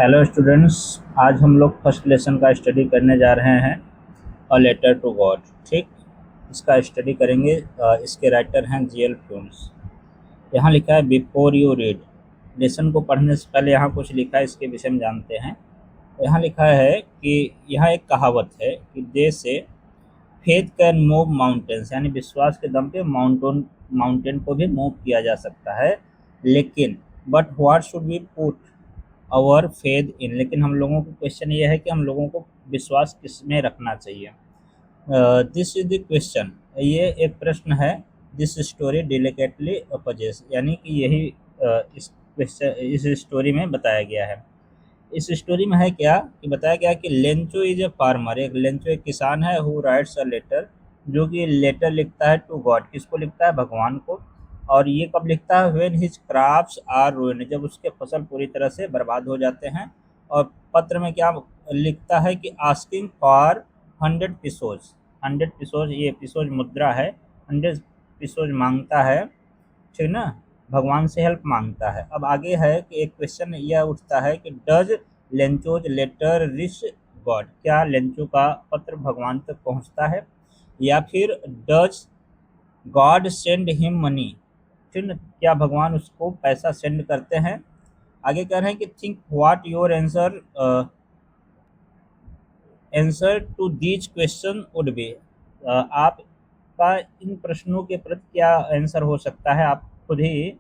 Hello students. आज हम लोग फर्स्ट लेसन का स्टडी करने जा रहे हैं अ लेटर टू गॉड। ठीक, इसका स्टडी करेंगे। इसके राइटर हैं जीएल फ्यूम्स। यहाँ लिखा है बिफोर यू रीड। लेसन को पढ़ने से पहले यहाँ कुछ लिखा है, इसके विषय में जानते हैं। यहाँ लिखा है कि यहाँ एक कहावत है कि दे से फेथ कैन मूव माउंटेन्स, यानी विश्वास के दम पे माउंटेन को भी मूव किया जा सकता है। लेकिन but what should we put our faith in, लेकिन हम लोगों को क्वेश्चन ये है कि हम लोगों को विश्वास किस में रखना चाहिए। दिस इज द क्वेश्चन, ये एक प्रश्न है। दिस स्टोरी डिलिकेटली अपोजेस, यानी कि यही इस स्टोरी में बताया गया है। इस स्टोरी में है क्या कि बताया गया कि लेंचो इज ए फार्मर, एक लेंचो एक किसान है, हु राइट्स अ लेटर, जो कि लेटर लिखता है टू गॉड, किसको लिखता है, भगवान को। और ये कब लिखता है, when his crops are ruined, जब उसके फसल पूरी तरह से बर्बाद हो जाते हैं। और पत्र में क्या लिखता है कि आस्किंग फॉर 100 पिसोज, 100 पिसोज, ये पिसोज मुद्रा है, 100 पिसोज मांगता है। ठीक ना, भगवान से हेल्प मांगता है। अब आगे है कि एक क्वेश्चन यह उठता है कि does Lencho's letter reach God, क्या लेंचो का पत्र भगवान तक पहुंचता है, या फिर does God send him money, ठीक ना, क्या भगवान उसको पैसा सेंड करते हैं। आगे कह रहे हैं कि think what your answer to these question would be, आपका इन प्रश्नों के प्रति क्या आंसर हो सकता है, आप खुद ही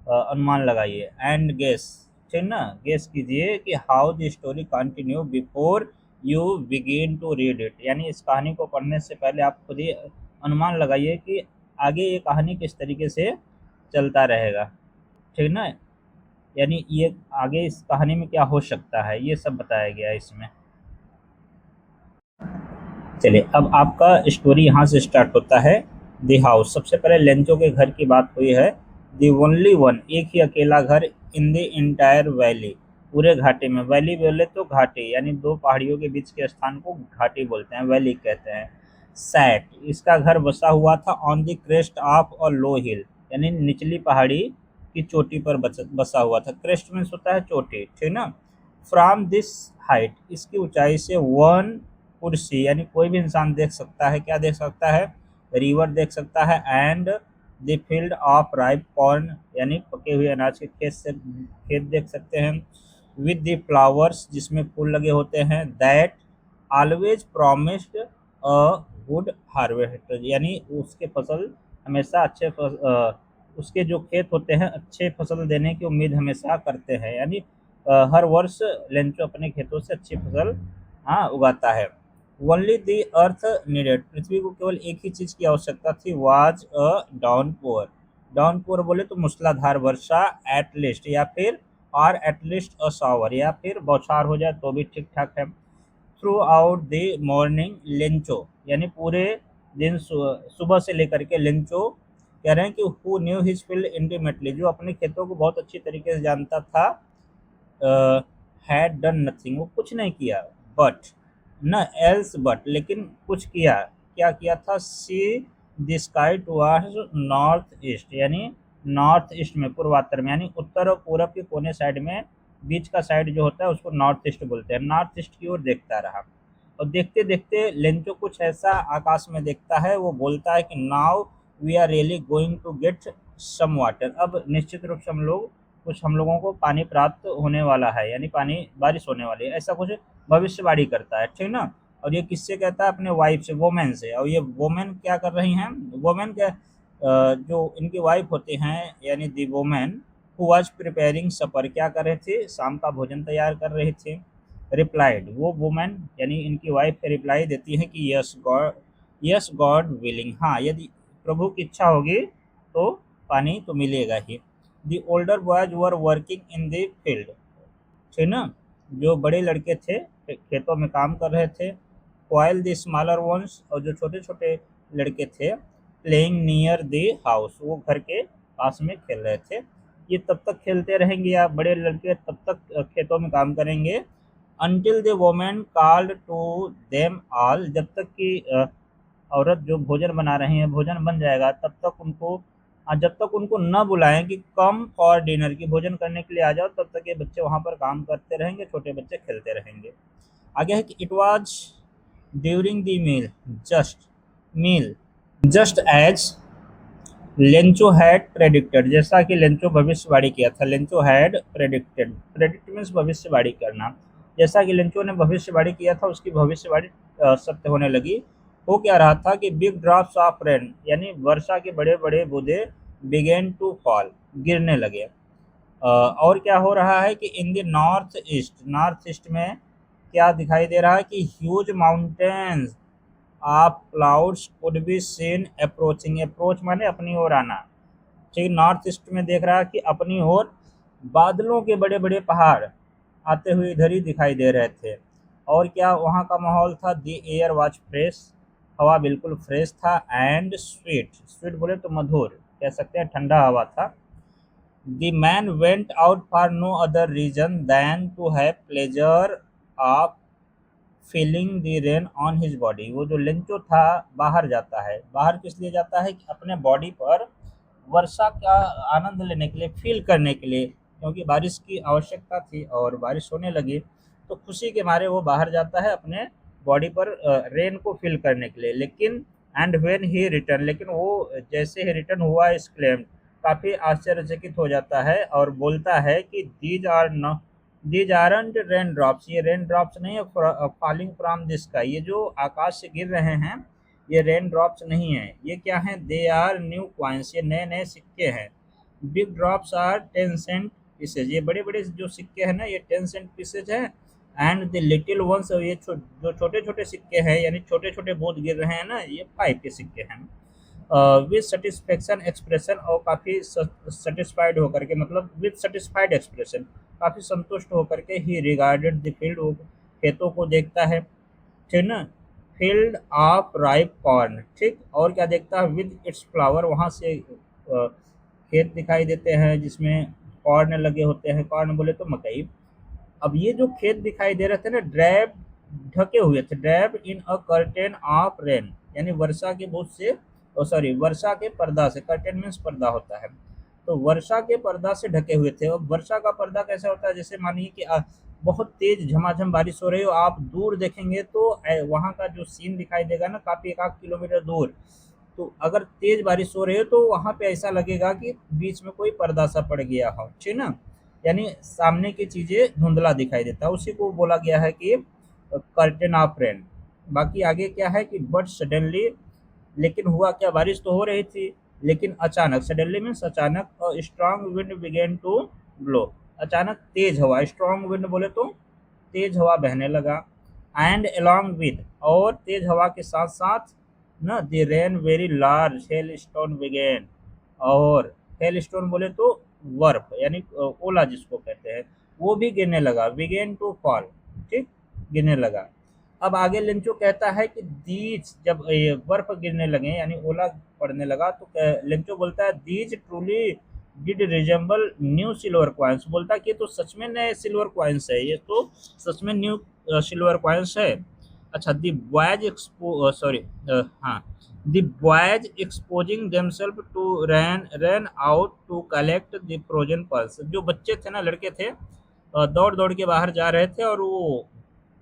अनुमान लगाइए। एंड गेस, ठीक ना, गेस कीजिए कि how the story continue before you begin to read it, यानी इस कहानी को पढ़ने से पहले आप खुद ही अनुमान लगाइए कि आगे ये कहानी किस तरीके से चलता रहेगा। ठीक ना, यानी ये आगे इस कहानी में क्या हो सकता है, ये सब बताया गया है इसमें। चलिए, अब आपका स्टोरी यहाँ से स्टार्ट होता है। दी हाउस, सबसे पहले लेंचो के घर की बात हुई है। दी ओनली वन, एक ही अकेला घर, इन द इंटायर वैली, पूरे घाटी में। वैली बोले तो घाटी, यानी दो पहाड़ियों के बीच के स्थान को घाटी बोलते हैं, वैली कहते हैं। सैट, इसका घर बसा हुआ था on the crest of a low hill, यानी निचली पहाड़ी की चोटी पर बसा हुआ था। क्रेस्ट में होता है चोटी, ठीक ना। फ्रॉम दिस हाइट, इसकी ऊंचाई से वन कुर्सी, यानी कोई भी इंसान देख सकता है, क्या देख सकता है, रिवर देख सकता है। And the field of ripe corn, यानी पके हुए अनाज के खेत देख सकते हैं। विद द फ्लावर्स, जिसमें फूल लगे होते हैं। That always promised a good harvest, यानी उसके फसल हमेशा उसके जो खेत होते हैं अच्छे फसल देने की उम्मीद हमेशा करते हैं, यानी हर वर्ष लेंचो अपने खेतों से अच्छी फसल उगाता है। ओनली दी अर्थ नीडेड, पृथ्वी को केवल एक ही चीज की आवश्यकता थी, वाज अ डाउनपोर। डाउनपोर बोले तो मूसलाधार वर्षा, एटलीस्ट या फिर, और एटलीस्ट अ शावर, या फिर बौछार हो जाए तो भी ठीक ठाक है। Through out the morning Lencho, यानी पूरे दिन सुबह से लेकर के लेंचो कह रहे हैं कि who knew his field intimately, जो अपने खेतों को बहुत अच्छी तरीके से जानता था, हैड डन नथिंग, वो कुछ नहीं किया। बट, न एल्स बट, लेकिन कुछ किया, क्या किया था, see the sky towards north east, यानी नॉर्थ ईस्ट में, पूर्वात्तर में, यानी उत्तर और पूरब के कोने साइड में, बीच का साइड जो होता है उसको नॉर्थ ईस्ट बोलते हैं। नॉर्थ ईस्ट की ओर देखता रहा, और देखते देखते लेंचो कुछ ऐसा आकाश में देखता है, वो बोलता है कि now we are really going to get some water, अब निश्चित रूप से हम लोगों को पानी प्राप्त होने वाला है, यानी पानी बारिश होने वाली है, ऐसा कुछ भविष्यवाणी करता है, ठीक ना। और ये किससे कहता है, अपने वाइफ से, वोमेन से। और ये वोमेन क्या कर रही हैं, वोमेन क्या, जो इनकी वाइफ होती हैं, यानी दी वोमेन हु वाज प्रिपेयरिंग सपर, क्या कर रहे थे, शाम का भोजन तैयार कर रहे थे। रिप्लाइड, वो वुमन यानी इनकी वाइफ रिप्लाई देती है कि यस गॉड विलिंग, हाँ यदि प्रभु की इच्छा होगी तो पानी तो मिलेगा ही। The older boys were working in the field, ठीक ना, जो बड़े लड़के थे खेतों में काम कर रहे थे। वाइल द स्मॉलर वंस, और जो छोटे छोटे लड़के थे, प्लेइंग नियर द हाउस, वो घर के पास में खेल रहे थे। ये तब तक खेलते रहेंगे, या बड़े लड़के तब तक खेतों में काम करेंगे, until the women called to them all, जब तक कि औरत जो भोजन बना रही है, भोजन बन जाएगा तब तक उनको जब तक उनको न बुलाएं कि कम फॉर डिनर, की भोजन करने के लिए आ जाओ, तब तक ये बच्चे वहाँ पर काम करते रहेंगे, छोटे बच्चे खेलते रहेंगे। आगे है कि it was during the meal just as Lencho had predicted, जैसा कि लेंचो भविष्यवाणी किया था। Lencho had predicted, predict means भविष्यवाणी करना। जैसा कि लेंचो ने भविष्यवाणी किया था, उसकी भविष्यवाणी सत्य होने लगी। हो क्या रहा था कि बिग ड्रॉप्स ऑफ रेन, यानी वर्षा के बड़े बड़े बूंदे बिगेन टू फॉल, गिरने लगे। और क्या हो रहा है कि इन द नॉर्थ ईस्ट में क्या दिखाई दे रहा है कि huge mountains of clouds could be seen approaching. Approach माने अपनी ओर आना। ठीक, नॉर्थ ईस्ट में देख रहा है कि अपनी ओर बादलों के बड़े बड़े पहाड़ आते हुए इधर ही दिखाई दे रहे थे। और क्या वहाँ का माहौल था? द एयर वाज फ्रेश, हवा बिल्कुल फ्रेश था। एंड स्वीट, स्वीट बोले तो मधुर कह सकते हैं, ठंडा हवा था। The man went out for no other reason than to have pleasure of feeling the rain on his body. वो जो लेंचो था बाहर जाता है, बाहर किस लिए जाता है? कि अपने बॉडी पर वर्षा का आनंद लेने के लिए, फील करने के लिए, क्योंकि बारिश की आवश्यकता थी और बारिश होने लगी, तो खुशी के मारे वो बाहर जाता है अपने बॉडी पर रेन को फील करने के लिए। लेकिन एंड व्हेन ही रिटर्न, लेकिन वो जैसे ही रिटर्न हुआ इस क्लेम, काफ़ी आश्चर्यचकित हो जाता है और बोलता है कि दीज आरंट रेन ड्रॉप्स, ये रेन ड्रॉप्स नहीं है फॉलिंग फ्रॉम द स्काई, ये जो आकाश से गिर रहे हैं ये रेन ड्रॉप्स नहीं है। ये क्या है? दे आर न्यू कॉइन्स, ये नए नए सिक्के हैं। Big drops are 10 cent pieces, ये बड़े बड़े जो सिक्के हैं ना ये 10 सेंट पीसेज है। एंड द लिटिल वंस, ये जो छोटे छोटे सिक्के हैं, यानी छोटे छोटे बूंद गिर रहे हैं ना, ये 5 के सिक्के हैं। विद सेटिस्फेक्शन एक्सप्रेशन, और काफ़ी सेटिस्फाइड होकर के, मतलब विद सेटिस्फाइड एक्सप्रेशन, काफ़ी संतुष्ट होकर के ही रिगार्डेड द फील्ड, वो खेतों को देखता है। ठीक ना? फील्ड ऑफ राइप कॉर्न, ठीक। और क्या देखता है? विद इट्स फ्लावर, वहाँ से खेत दिखाई देते हैं जिसमें कॉर्न लगे होते हैं। कॉर्न बोले तो मकई। अब ये जो खेत दिखाई दे रहे थे ना, ड्रैब, ढके हुए थे, drab in a curtain of rain, यानी वर्षा के बोझ से, सॉरी वर्षा के पर्दा से, कर्टेन मीन्स पर्दा होता है, तो वर्षा के पर्दा से ढके हुए थे। और वर्षा का पर्दा कैसा होता है? जैसे मानिए कि बहुत तेज झमाझम बारिश हो रही हो, आप दूर देखेंगे तो वहाँ का जो सीन दिखाई देगा ना, काफ़ी 1 आध किलोमीटर दूर, तो अगर तेज बारिश हो रही है तो वहाँ पे ऐसा लगेगा कि बीच में कोई पर्दा सा पड़ गया हो, ठीक ना? यानी सामने की चीज़ें धुंधला दिखाई देता है, उसी को बोला गया है कि कर्टेन ऑफ रेन। बाकी आगे क्या है कि बट सडनली, लेकिन हुआ क्या? बारिश तो हो रही थी, लेकिन अचानक, सडनली मीन्स अचानक, strong wind began to blow, अचानक तेज हवा, स्ट्रांग विंड बोले तो तेज हवा बहने लगा। एंड अलोंग विद, और तेज हवा के साथ साथ ना, the rain very large hail stone began, और हेल स्टोन बोले तो बर्फ, यानी ओला जिसको कहते हैं, वो भी गिरने लगा। बिगेन टू फॉल, ठीक, गिरने लगा। अब आगे लेंचो कहता है कि दीज, जब ये बर्फ गिरने लगे यानी ओला पड़ने लगा, तो लेंचो बोलता है these truly did resemble new silver coins, बोलता है कि ये तो सच में नए सिल्वर कॉइन्स है, ये तो सच में न्यू सिल्वर कॉइन्स है। अच्छा, दी बॉयज एक्सपो सॉरी हाँ, the boys exposing themselves to ran out to collect the frozen pearls, जो बच्चे थे ना, लड़के थे, दौड़ दौड़ के बाहर जा रहे थे और वो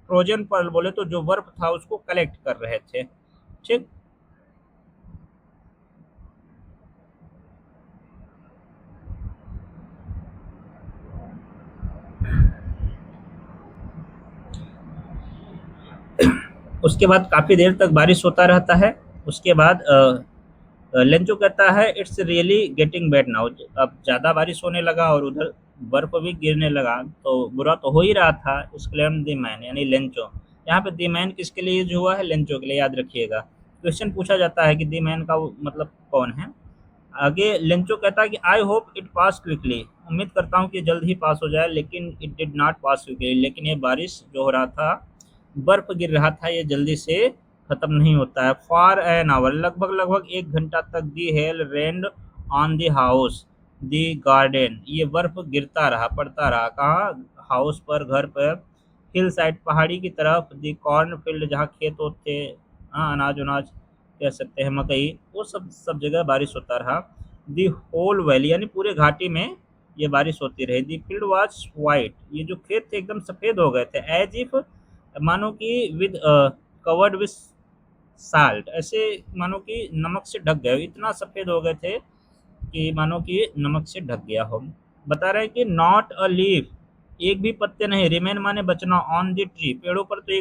फ्रोजन पर्ल बोले तो जो बर्फ था उसको कलेक्ट कर रहे थे, ठीक। उसके बाद काफ़ी देर तक बारिश होता रहता है। उसके बाद लेंचो कहता है it's really getting bad now, अब ज़्यादा बारिश होने लगा और उधर बर्फ भी गिरने लगा, तो बुरा तो हो ही रहा था। एक्सक्लेम द मैन, यानी लेंचो, यहाँ पे द मैन किसके लिए यूज हुआ है? लेंचो के लिए, याद रखिएगा। क्वेश्चन पूछा जाता है कि द मैन का मतलब कौन है। आगे लेंचो कहता है कि I hope it pass quickly, उम्मीद करता हूँ कि जल्द ही पास हो जाए, लेकिन it did not pass quickly, लेकिन ये बारिश जो हो रहा था, बर्फ गिर रहा था, ये जल्दी से खत्म नहीं होता है। फॉर एन आवर, लगभग लगभग 1 घंटा तक the hail rained on the house the garden, ये बर्फ गिरता रहा, पड़ता रहा, कहाँ? हाउस पर, घर पर। हिल साइड, पहाड़ी की तरफ। द कॉर्न फील्ड, जहाँ खेत होते, हाँ, अनाज उनाज कह सकते हैं, मकई, वो सब सब जगह बारिश होता रहा। दी होल वैली यानी पूरे घाटी में ये बारिश होती रही। दी फील्ड वाज वाइट, ये जो खेत थे एकदम सफ़ेद हो गए थे। एज इफ, मानो कि विद कवर्ड विथ साल्ट, ऐसे मानो कि नमक से ढक गए, इतना सफ़ेद हो गए थे कि मानो कि नमक से ढक गया हो। बता रहे हैं कि नॉट अ लीफ, एक भी पत्ते नहीं, रिमेन माने बचना, ऑन द ट्री, पेड़ों पर तो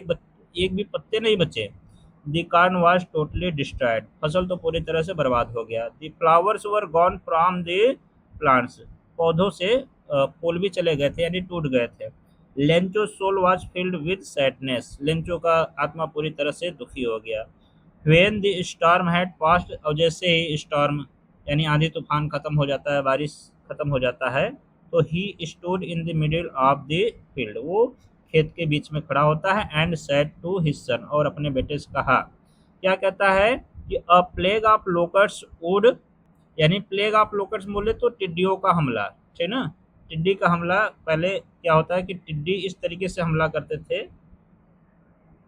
एक भी पत्ते नहीं बचे। The corn was totally destroyed, फसल तो पूरी तरह से बर्बाद हो गया। The flowers were gone from the plants, पौधों से फूल भी चले गए थे यानी टूट गए थे। Lencho soul was filled with sadness, Lencho का आत्मा पूरी तरह से दुखी हो गया। When the storm had passed, और जैसे ही स्टॉर्म यानी आंधी तूफान खत्म हो जाता है, बारिश खत्म हो जाता है, तो he stood in the middle of the field, वो खेत के बीच में खड़ा होता है। And said to his son, और अपने बेटे से कहा, क्या कहता है कि a plague of locusts would, यानी प्लेग ऑफ लोकर्स बोले तो टिड्डियों का हमला, ठीक ना। टिड्डी का हमला, पहले क्या होता है कि टिड्डी इस तरीके से हमला करते थे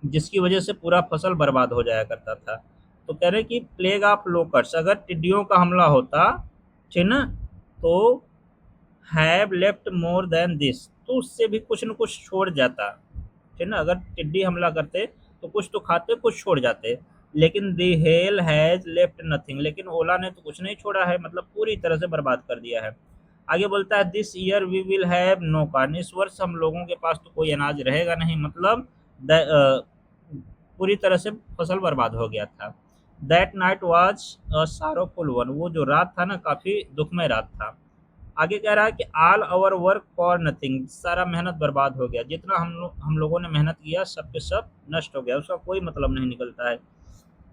जिसकी वजह से पूरा फसल बर्बाद हो जाया करता था। तो कह रहे कि प्लेग ऑफ लोकर्स, अगर टिड्डियों का हमला होता, ठीक ना, तो have left more than this, तो उससे भी कुछ न कुछ छोड़ जाता, ठीक ना। अगर टिड्डी हमला करते तो कुछ तो खाते, कुछ छोड़ जाते, लेकिन दी हेल हैज लेफ्ट नथिंग, लेकिन ओला ने तो कुछ नहीं छोड़ा है, मतलब पूरी तरह से बर्बाद कर दिया है। आगे बोलता है this year we will have no corn, इस वर्ष हम लोगों के पास तो कोई अनाज रहेगा नहीं, मतलब पूरी तरह से फसल बर्बाद हो गया था। That night was a sorrowful one, वो जो रात था ना, काफ़ी दुखमय रात था। आगे कह रहा है कि all our work for nothing, सारा मेहनत बर्बाद हो गया, जितना हम लोगों ने मेहनत किया सब के सब नष्ट हो गया, उसका कोई मतलब नहीं निकलता है।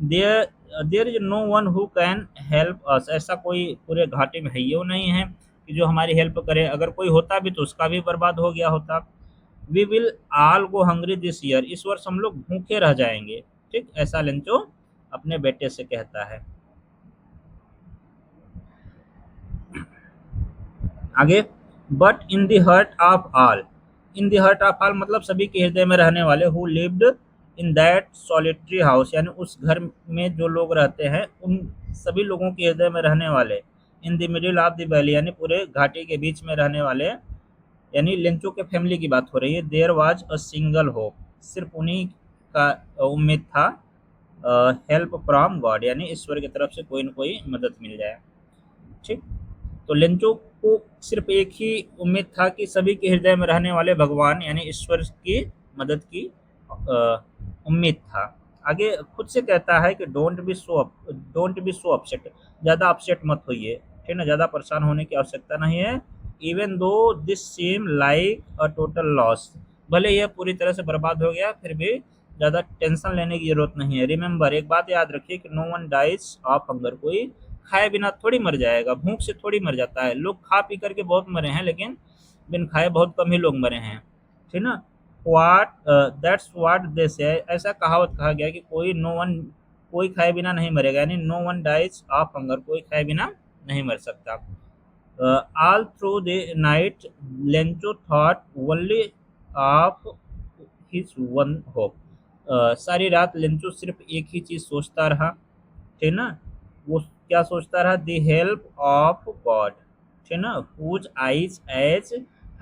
There is no one who can help us, ऐसा कोई पूरे घाटी में है ये नहीं है कि जो हमारी हेल्प करे, अगर कोई होता भी तो उसका भी बर्बाद हो गया होता। We will all go hungry this year, इस वर्ष हम लोग भूखे रह जाएंगे, ठीक, ऐसा लेंचो अपने बेटे से कहता है। आगे, but in the hurt of all, in the hurt of all मतलब सभी के हृदय में रहने वाले, who lived in that solitary house, यानी उस घर में जो लोग रहते हैं उन सभी लोगों के हृदय में रहने वाले। इन the middle of the valley, यानी पूरे घाटी के बीच में रहने वाले, यानी लेंचो के फैमिली की बात हो रही है। There was a single hope, सिर्फ उन्हीं का उम्मीद था, हेल्प फ्रॉम गॉड, यानी ईश्वर की तरफ से कोई न कोई मदद मिल जाए, ठीक। तो लेंचो को सिर्फ एक ही उम्मीद था कि सभी के हृदय में रहने वाले भगवान यानी ईश्वर की मदद की उम्मीद था। आगे खुद से कहता है कि डोंट बी सो अपसेट, ज़्यादा अपसेट मत होइए, ठीक है ना, ज़्यादा परेशान होने की आवश्यकता नहीं है। Even though this seem like a total loss, भले यह पूरी तरह से बर्बाद हो गया फिर भी ज़्यादा टेंशन लेने की ज़रूरत नहीं है। रिमेंबर, एक बात याद रखिए कि no one dies of hunger, कोई खाए बिना थोड़ी मर जाएगा, भूख से थोड़ी मर जाता है। लोग खा पी करके बहुत मरे हैं, लेकिन बिन खाए बहुत कम ही लोग मरे हैं, ठीक ना। व्हाट दैट्स व्हाट दे से, ऐसा कहावत कहा गया कि कोई खाए बिना नहीं मरेगा, यानी no one dies of hunger, कोई खाए बिना नहीं मर सकता। All through the night Lencho thought only of his one hope, सारी रात लेंचो सिर्फ एक ही चीज़ सोचता रहा, ठीक ना। वो क्या सोचता रहा, द हेल्प ऑफ गॉड, ठीक ना, whose eyes as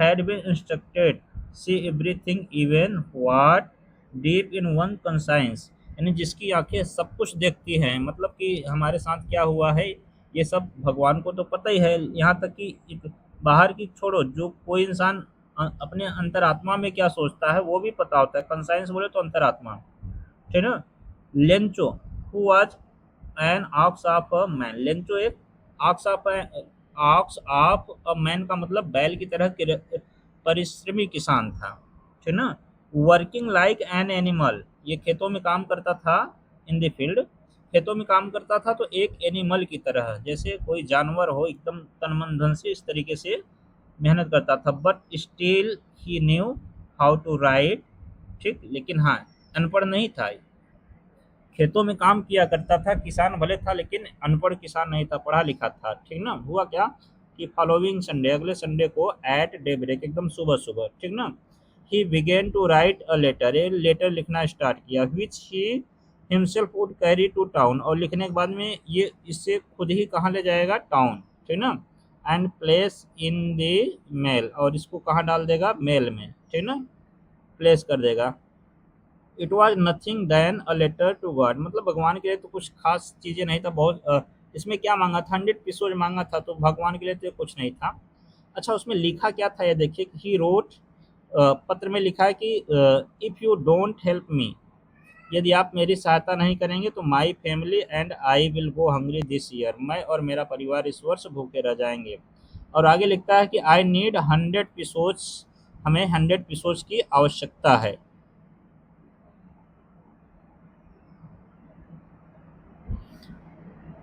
had been instructed see everything even what deep in one conscience, यानी जिसकी आंखें सब कुछ देखती हैं, मतलब कि हमारे साथ क्या हुआ है ये सब भगवान को तो पता ही है, यहाँ तक कि बाहर की छोड़ो, जो कोई इंसान अपने अंतरात्मा में क्या सोचता है वो भी पता होता है। कंसाइंस बोले तो अंतरात्मा, ठीक है ना। Lencho who was an ox of a man, Lencho एक ऑक्स ऑफ अ मैन का मतलब बैल की तरह परिश्रमी किसान था, ठीक ना। वर्किंग लाइक एन एनिमल, ये खेतों में काम करता था, इन द फील्ड, खेतों में काम करता था तो एक एनिमल की तरह, जैसे कोई जानवर हो एकदम तन मन धन से, इस तरीके से मेहनत करता था। But still he knew how to write, ठीक, लेकिन हाँ अनपढ़ नहीं था, खेतों में काम किया करता था, किसान भले था लेकिन अनपढ़ किसान नहीं था, पढ़ा लिखा था, ठीक ना। हुआ क्या कि फॉलोइंग संडे, अगले संडे को एट डे ब्रेक, एकदम सुबह सुबह, ठीक ना, he began to write a letter, a letter लिखना स्टार्ट किया, which he himself would carry to town, और लिखने के बाद में ये इससे खुद ही कहाँ ले जाएगा, टाउन, ठीक ना, and place in the mail, और इसको कहाँ डाल देगा, मेल में, ठीक ना, प्लेस कर देगा। It was nothing then a letter to God, मतलब भगवान के लिए तो कुछ खास चीज़ें नहीं था, बहुत इसमें क्या मांगा था, 100 पीसोज मांगा था, तो भगवान के लिए तो कुछ नहीं था। अच्छा, उसमें लिखा क्या था ये देखिए, ही रोट, पत्र में लिखा है कि if you don't help me, यदि आप मेरी सहायता नहीं करेंगे तो my family and I will go hungry this year, मैं और मेरा परिवार इस वर्ष भूखे रह जाएंगे। और आगे लिखता है कि आई नीड 100 पीसोज, हमें 100 पीसोज की आवश्यकता है।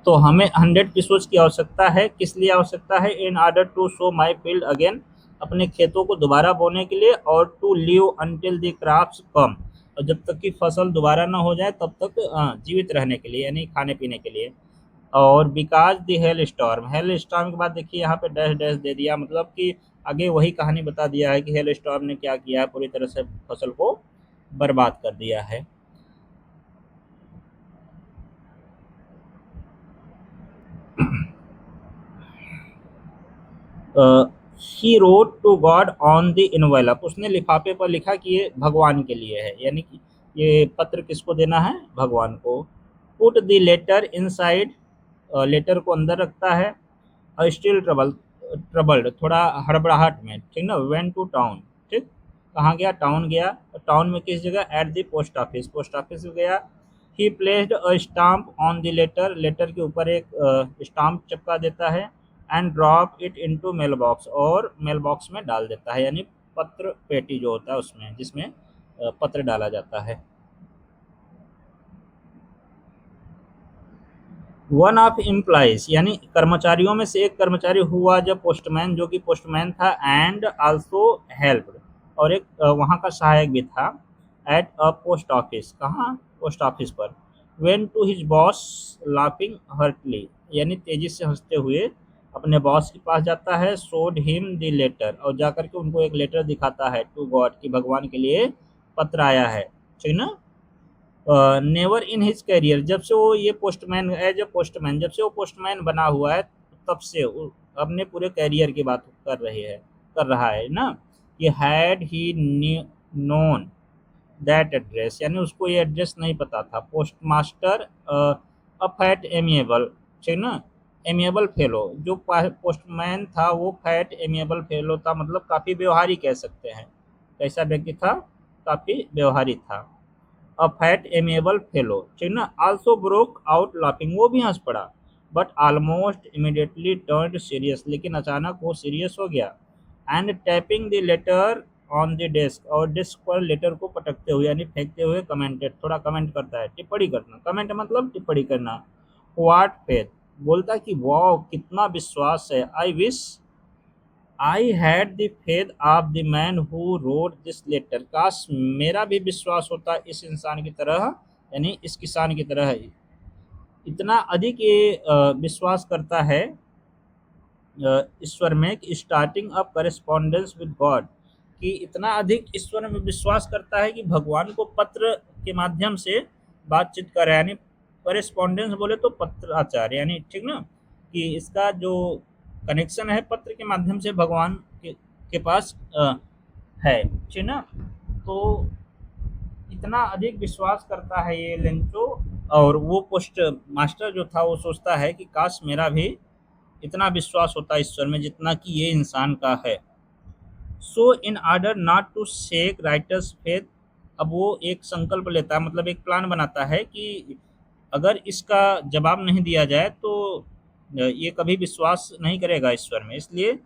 तो हमें 100 पीसोज की आवश्यकता है, किस लिए आवश्यकता है, in order to sow my field again, अपने खेतों को दोबारा बोने के लिए, और to live until the crops come, और जब तक कि फसल दोबारा ना हो जाए तब तक जीवित रहने के लिए, यानी खाने पीने के लिए। और बिकॉज द हेल स्टॉर्म के बाद देखिए यहाँ पे डैश डैश दे दिया, मतलब कि आगे वही कहानी बता दिया है कि हेल स्टॉर्म ने क्या किया है, पूरी तरह से फसल को बर्बाद कर दिया है। He wrote to God on the envelope, उसने लिफाफे पर लिखा कि ये भगवान के लिए है, यानी कि ये पत्र किसको देना है, भगवान को। Put the letter inside, letter को अंदर रखता है। स्टिल ट्रबल्ड, थोड़ा हड़बड़ाहट में, ठीक ना, वेंट टू टाउन, ठीक, कहाँ गया, टाउन गया। टाउन में किस जगह, at the post office, post office गया। He placed a stamp on the letter, letter के ऊपर एक स्टाम्प चिपका देता है। And drop it into mail box, और मेल बॉक्स में डाल देता है, यानी पत्र पेटी जो होता है उसमें, जिसमें पत्र डाला जाता है। वन ऑफ एम्प्लॉइज, यानी कर्मचारियों में से एक कर्मचारी हुआ जब पोस्टमैन, जो कि पोस्टमैन था, एंड आल्सो हेल्प्ड, और एक वहाँ का सहायक भी था, एट अ पोस्ट ऑफिस, कहाँ, पोस्ट ऑफिस पर। Went to his boss laughing heartily, यानी तेजी से हंसते हुए अपने बॉस के पास जाता है। सोड हिम द लेटर, और जाकर के उनको एक लेटर दिखाता है, टू गॉड, कि भगवान के लिए पत्र आया है, ठीक ना। नेवर इन हिज करियर, जब से वो ये पोस्टमैन, एज ए पोस्टमैन, जब से वो पोस्टमैन बना हुआ है, तब से अपने पूरे करियर की बात कर रही है, कर रहा है ना, कि had he known that address, यानी उसको ये एड्रेस नहीं पता था। Post master a fat amiable, ठीक ना, एमिएबल फेलो, जो पोस्टमैन था वो फैट एमिएबल फेलो था, मतलब काफ़ी व्यवहारी कह सकते हैं। कैसा व्यक्ति था, काफ़ी व्यवहारी था। अ फैट एमिएबल फेलो, ठीक ना, आल्सो ब्रोक आउट लाफिंग, वो भी हंस पड़ा। But almost immediately turned serious, लेकिन अचानक वो सीरियस हो गया। And tapping the later on the desk, और डेस्क पर लेटर को पटकते हुए, यानी फेंकते हुए, कमेंटेड, थोड़ा कमेंट करता है, टिप्पणी करना, कमेंट मतलब टिप्पणी करना। व्हाट फेथ, बोलता कि वाह कितना विश्वास है। I wish I had the faith of the man who wrote this letter, काश मेरा भी विश्वास होता इस इंसान की तरह, यानी इस किसान की तरह। इतना अधिक ये विश्वास करता है ईश्वर में, कि starting up correspondence with God, कि इतना अधिक ईश्वर में विश्वास करता है कि भगवान को पत्र के माध्यम से बातचीत करे, यानी करेस्पॉन्डेंस बोले तो पत्राचार, यानी ठीक ना, कि इसका जो कनेक्शन है पत्र के माध्यम से भगवान के पास है, ठीक ना। तो इतना अधिक विश्वास करता है ये लेंचो, और वो पोस्ट मास्टर जो था वो सोचता है कि काश मेरा भी इतना विश्वास होता है ईश्वर में जितना कि ये इंसान का है। So in order not to shake writer's faith, अब वो एक संकल्प लेता है, मतलब एक प्लान बनाता है कि अगर इसका जवाब नहीं दिया जाए तो ये कभी विश्वास नहीं करेगा ईश्वर में, इसलिए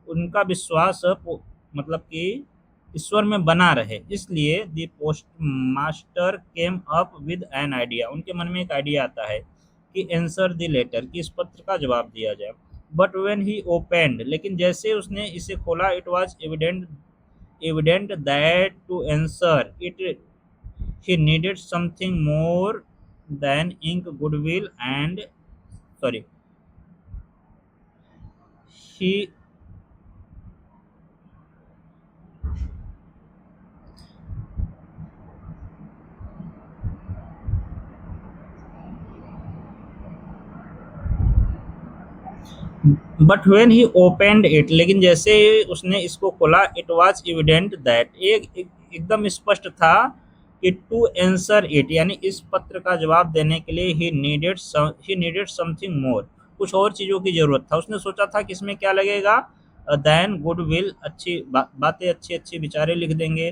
उनका विश्वास मतलब कि ईश्वर में बना रहे, इसलिए the post master came up with an idea, उनके मन में एक आइडिया आता है कि आंसर द लेटर, कि इस पत्र का जवाब दिया जाए। बट व्हेन ही ओपेंड, लेकिन जैसे उसने इसे खोला, it was evident that to answer it he needed something more than ink, goodwill, and sorry, he but when he opened it, लेकिन जैसे उसने इसको खोला, इट वाज एविडेंट दैट, एकदम स्पष्ट था कि टू आंसर इट, यानी इस पत्र का जवाब देने के लिए ही नीडेड समथिंग मोर, कुछ और चीज़ों की ज़रूरत था। उसने सोचा था कि इसमें क्या लगेगा, देन गुडविल, अच्छी बातें, अच्छी अच्छी विचारें लिख देंगे,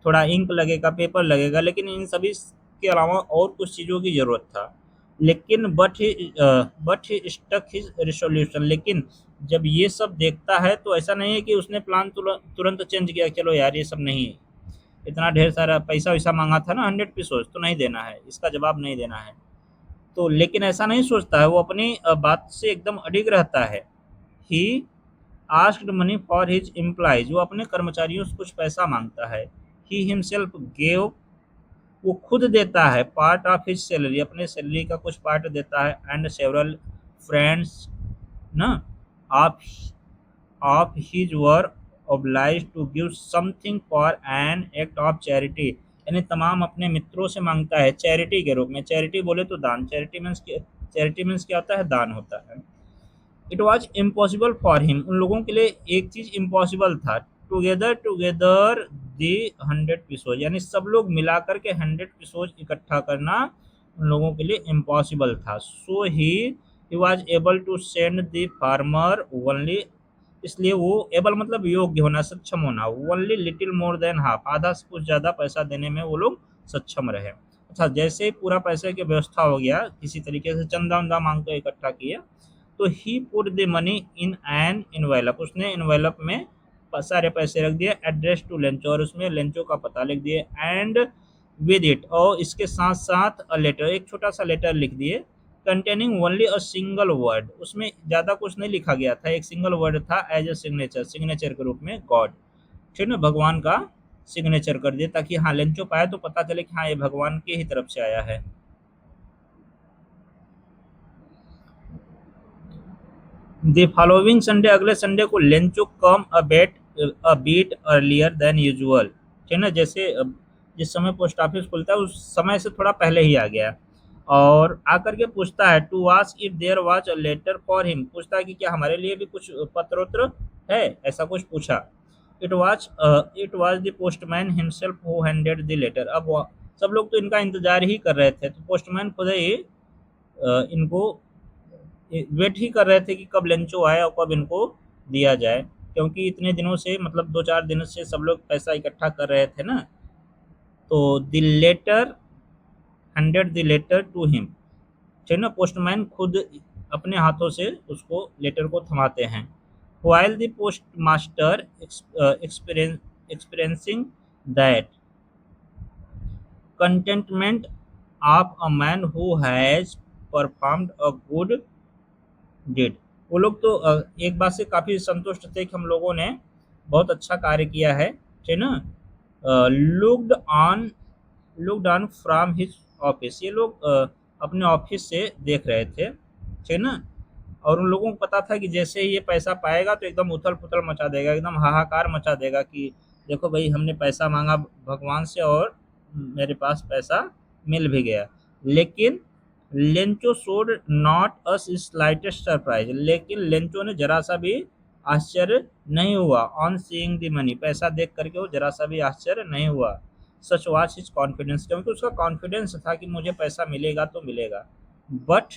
थोड़ा इंक लगेगा, पेपर लगेगा, लेकिन इन सभी के अलावा और कुछ चीज़ों की ज़रूरत था। लेकिन but he stuck his resolution, लेकिन जब ये सब देखता है तो ऐसा नहीं है कि उसने प्लान तुरंत चेंज किया, चलो यार ये सब नहीं है, इतना ढेर सारा पैसा वैसा मांगा था ना 100 पीसोज, तो नहीं देना है, इसका जवाब नहीं देना है। तो लेकिन ऐसा नहीं सोचता है, वो अपनी बात से एकदम अडिग रहता है। He asked money for his employees, वो अपने कर्मचारियों से कुछ पैसा मांगता है। ही हिमसेल्फ गेव, वो खुद देता है, पार्ट ऑफ हिज सैलरी, अपने सैलरी का कुछ पार्ट देता है, एंड सेवरल फ्रेंड्स ना of of his were obliged to give something for an act of charity, यानी तमाम अपने मित्रों से मांगता है चैरिटी के रूप में। चैरिटी बोले तो दान, चैरिटी मीन्स क्या होता है, दान होता है। It was impossible for him, उन लोगों के लिए एक चीज इम्पॉसिबल था, टुगेदर दी 100 पीसोज, यानी सब लोग मिलाकर के 100 पीसोज इकट्ठा करना उन लोगों के लिए इम्पॉसिबल था। So he was able to send the farmer only, इसलिए वो एबल मतलब योग्य होना, सक्षम होना, only little more than half, आधा से कुछ ज़्यादा पैसा देने में वो लोग सक्षम रहे। अच्छा, जैसे ही पूरा पैसे की व्यवस्था हो गया, किसी तरीके से चंदा वंदा मांग कर इकट्ठा किया, तो he put the money in an envelope, उसने इनवेलप में सारे पैसे रख दिए, एड्रेस टू लेंचो, और उसमें लेंचो का पता लिख दिए, एंड विद इट, और इसके साथ साथ अ लेटर, एक छोटा सा लेटर लिख दिए, containing only a single word, उसमें ज़्यादा कुछ नहीं लिखा गया था, एक सिंगल वर्ड था, एज ए सिग्नेचर, सिग्नेचर के रूप में गॉड, ठीक है, भगवान का सिग्नेचर कर दिया, ताकि हाँ लेंचो पाए तो पता चले कि हाँ ये भगवान की ही तरफ से आया है। द फॉलोइंग संडे, अगले संडे को लेंचो कम अ बीट अर्लियर देन यूजुअल, ठीक है ना, जैसे जिस समय पोस्ट ऑफिस खुलता है उस समय से थोड़ा पहले ही आ गया, और आकर के पूछता है, to ask if there was a letter for him, पूछता है कि क्या हमारे लिए भी कुछ पत्र उत्र है, ऐसा कुछ पूछा। It was the postman himself who handed the letter, अब सब लोग तो इनका इंतजार ही कर रहे थे, तो पोस्टमैन खुद ही इनको वेट ही कर रहे थे कि कब लंचो आए और कब इनको दिया जाए, क्योंकि इतने दिनों से, मतलब 2-4 दिन से सब लोग पैसा इकट्ठा कर रहे थे ना। तो the letter handed the letter to him, ठीक ना, पोस्टमैन खुद अपने हाथों से उसको लेटर को थमाते हैं। while the postmaster experiencing that contentment of a man who has performed a good deed, वो लोग तो एक बात से काफ़ी संतुष्ट थे कि हम लोगों ने बहुत अच्छा कार्य किया है, ठीक ना। Looked on looked on from his office, ये लोग अपने ऑफिस से देख रहे थे, ठीक ना। और उन लोगों को पता था कि जैसे ही ये पैसा पाएगा तो एकदम उथल पुथल मचा देगा, एकदम हाहाकार मचा देगा कि देखो भाई हमने पैसा मांगा भगवान से और मेरे पास पैसा मिल भी गया। लेकिन Lencho showed not us slightest surprise, लेकिन लेंचो ने जरा सा भी आश्चर्य नहीं हुआ, ऑन सीइंग द मनी, पैसा देख करके वो जरा सा भी आश्चर्य नहीं हुआ। सच वाज हिज कॉन्फिडेंस, क्योंकि उसका कॉन्फिडेंस था कि मुझे पैसा मिलेगा तो मिलेगा। बट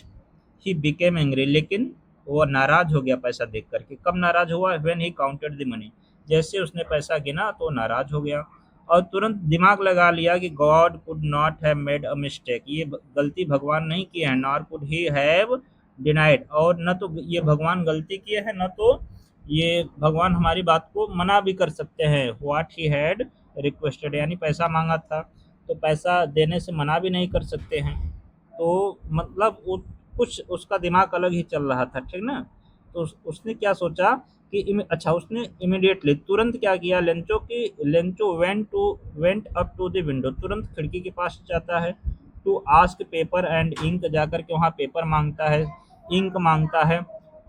ही बिकेम एंग्री, लेकिन वो नाराज हो गया पैसा देख करके। कब नाराज हुआ, when he counted the money, जैसे उसने पैसा गिना तो नाराज हो गया, और तुरंत दिमाग लगा लिया कि God could not have made a mistake, ये गलती भगवान नहीं किए हैं, nor could he have denied, और न तो ये भगवान गलती किए हैं, न तो ये भगवान हमारी बात को मना भी कर सकते हैं। व्हाट ही हैड रिक्वेस्टेड, यानी पैसा मांगा था तो पैसा देने से मना भी नहीं कर सकते हैं। तो मतलब वो कुछ उसका दिमाग अलग ही चल रहा था, ठीक ना। तो उसने क्या सोचा कि अच्छा, उसने इमिडिएटली तुरंत क्या किया, Lencho went up to the window, तुरंत खिड़की के पास जाता है, to ask paper and ink, जाकर के वहाँ पेपर मांगता है, इंक मांगता है,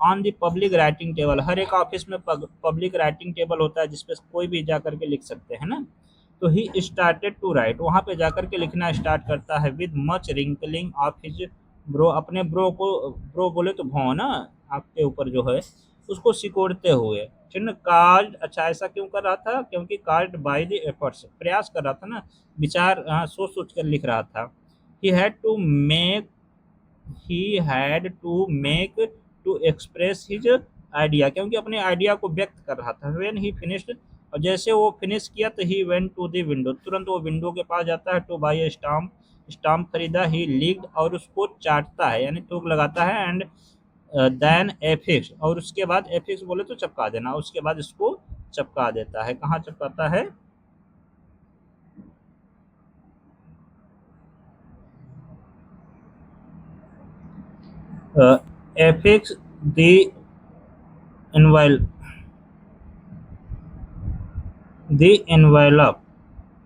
on the public writing table, हर एक ऑफिस में पब्लिक राइटिंग टेबल होता है जिसपे कोई भी जाकर के लिख सकते हैं ना। तो ही स्टार्टेड टू राइट, वहाँ पे जाकर के लिखना स्टार्ट करता है, with much wrinkling of his bro, अपने ब्रो को, ब्रो बोले तो भौं ना, आपके ऊपर जो है उसको सिकोड़ते हुए, ठीक ना। कार्ड, अच्छा ऐसा क्यों कर रहा था, क्योंकि कार्ड बाय द एफर्ट्स, प्रयास कर रहा था ना, विचार सोच सोच कर लिख रहा था। He had to make he had to make to express his idea, क्योंकि अपने आइडिया को व्यक्त कर रहा था। व्हेन ही फिनिश्ड, और जैसे वो फिनिश किया तो he went to the window, तुरंत वो विंडो के पास जाता है। To buy a stamp, stamp खरीदा। ही लिक्ड, और उसको चाटता है यानी थूक लगाता है। एंड देन एफिक्स, और उसके बाद एफिक्स बोले तो चपका देना, उसके बाद इसको चपका देता है। कहाँ चपकाता है? Affix the envelope the envelope,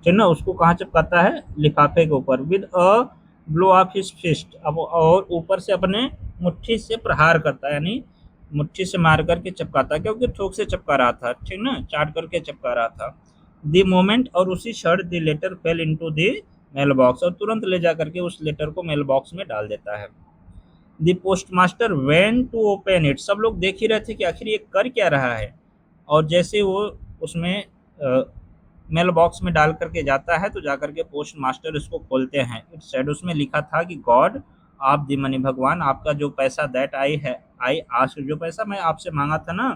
ठीक ना, उसको कहाँ चिपकाता है? लिफाफे के ऊपर। With a blow of his fist, अब और ऊपर से अपने मुट्ठी से प्रहार करता है, यानी मुट्ठी से मार करके चिपकाता है, क्योंकि थोक से चिपका रहा था, ठीक ना, चाट करके चिपका रहा था। द मोमेंट, और उसी क्षण the letter fell into the mail box, और तुरंत ले जा करके उस लेटर को मेल बॉक्स में डाल देता है। The postmaster went to open it, सब लोग देख ही रहे थे कि आखिर ये कर क्या रहा है। और जैसे वो उसमें मेल बॉक्स में डाल करके जाता है तो जाकर के पोस्ट मास्टर इसको खोलते हैं। इट सेड, उसमें लिखा था कि गॉड आप दी मनी, भगवान आपका जो पैसा, दैट आई है, आई आस्क, जो पैसा मैं आपसे मांगा था ना,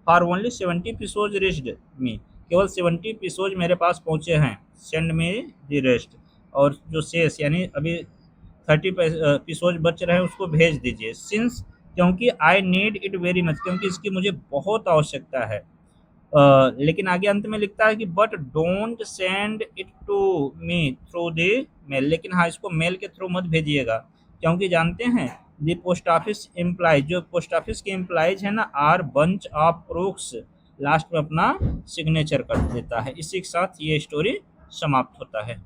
फॉर ओनली 70 पिसोज रिच्ड मी, केवल 70 पिसोज मेरे पास पहुंचे हैं। सेंड मी द रेस्ट, और जो शेष यानी अभी 30 पिसोज बच रहे हैं उसको भेज दीजिए। सिंस, क्योंकि I need it very much, क्योंकि इसकी मुझे बहुत आवश्यकता है। लेकिन आगे अंत में लिखता है कि but don't send it to me through the mail, लेकिन हाँ इसको मेल के थ्रू मत भेजिएगा, क्योंकि जानते हैं द पोस्ट ऑफिस एम्प्लॉयज, जो पोस्ट ऑफिस के एम्प्लॉयज है ना, are bunch of crooks, last में अपना सिग्नेचर कर देता है। इसी के साथ ये स्टोरी समाप्त होता है।